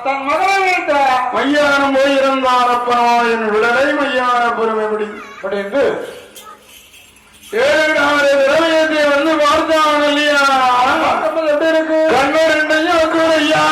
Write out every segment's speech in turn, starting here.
தன் மகளை வைத்த மையானம் போயிருந்தார் அப்பனோ என் விடலை மையான பெருமை படிந்து 7 நாள் விரவியத்தை வந்து பார்த்தான் இல்லையா? எப்படி இருக்கு? கண்ணு ரெண்டையும் கூறையா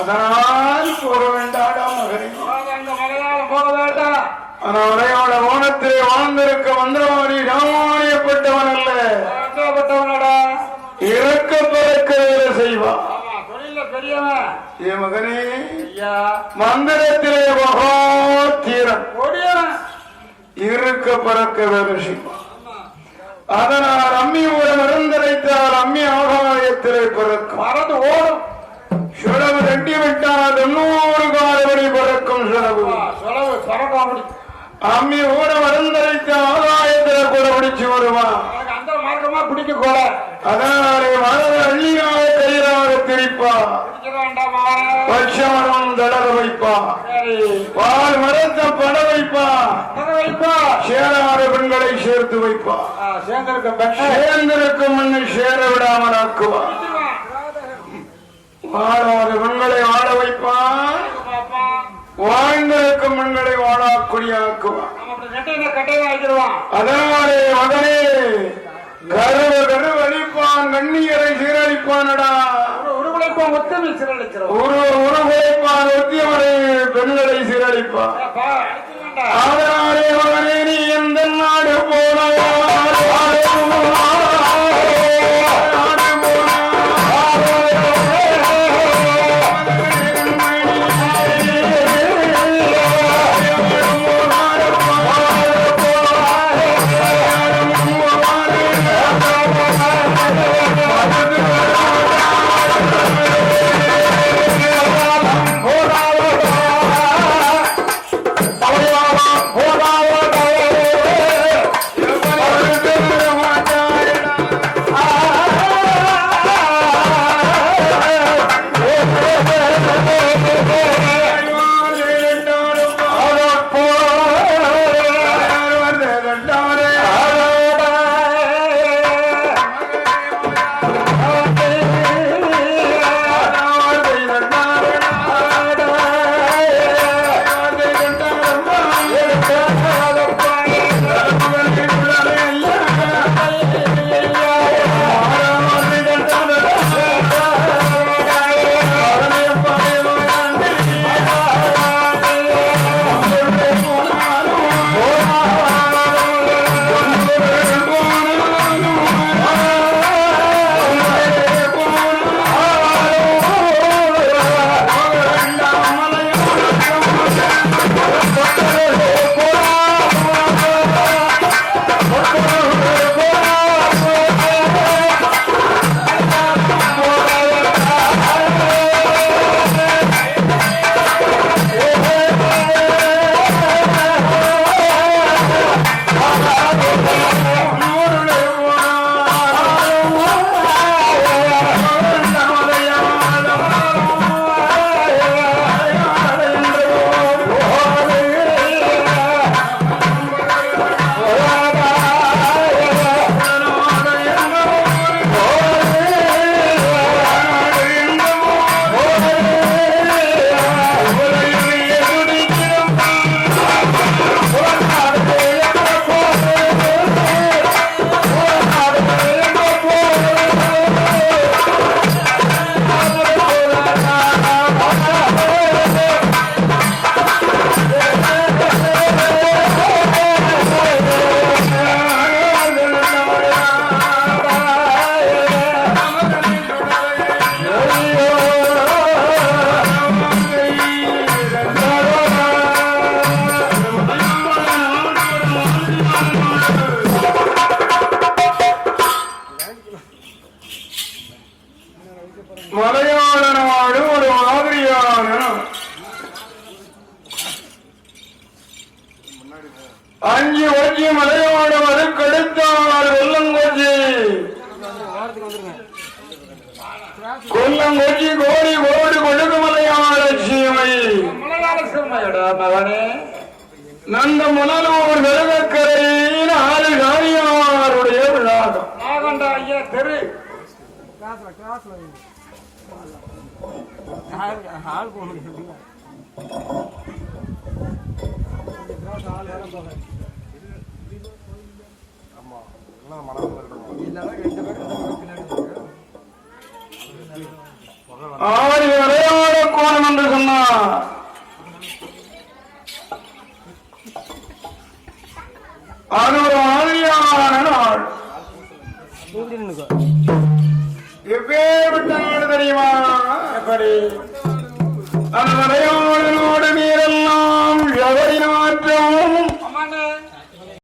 அதனால் போக வேண்டாடா மகனே, போக வேண்டாம். அவனையோட ஓனத்திலே வாழ்ந்திருக்க மந்திரவாணி ராமாயப்பட்டவன் அல்ல, இறக்க பறக்க வேலை செய்வான் ஏ மகனே. மந்திரத்திலே மகாத்தீரன் இருக்க பறக்க வேலை செய்வான். அதனால் அம்மியோட மருந்தரைத்தால் அம்மி ஆகாயத்திலே பிறக்கும், மறந்து ஓடும். சுழவு தட்டி விட்டால் 90 காலவரை பிறக்கும் சுழவு அம்மி கூட மருந்தரைத்து ஆதாயத்தில கூட பிடிச்சு வருவான். அந்த மார்க்கமா பிடிக்க கூட அதனாலே மரத அள்ளியாக கையிலாக திரிப்பா, பட்சமரம் தளர வைப்பா, பால் மரத்தை பட வைப்பா, சேராத பெண்களை சேர்த்து வைப்பா, சேர்ந்திருக்கும் மண்ணை சேர விடாமல் ஆக்குவா, வாழாத பெண்களை வாழ வைப்பான், வாழ்ந்திருக்கும் பெண்களை வாழாக்குடியாக்குவான். அதனாலே மகனே கருவழிப்பான், கண்ணியரை சீரழிப்பானடா, உருகுலைப்பான் ஒத்தியவரை பெண்களை சீரழிப்பான். அதனாலே மகனே நீ எந்த நாடு போனாயா அஞ்சு ஒஞ்சி மலையோட மறுக்கெடுத்தால் வெள்ளங்கொச்சி கொல்லங்கொச்சி கோடி கோடி கொடுக்கு மலையாள சீமை மகனே நந்த முனலூர் வெள்ளக்கரையின் ஆறு காரியாருடைய விழாகம் ஆகண்டா ஐயா தெரு ஆள் போக முடியும் ஆறு விளையாட கோணம் என்று சொன்னார். அது ஒரு மாதிரியான நாள். எப்பேற்பட்ட நாள் தெரியுமா? எப்படி அந்த விளையாடனோடு நீரெல்லாம் எவரி நாற்றமும்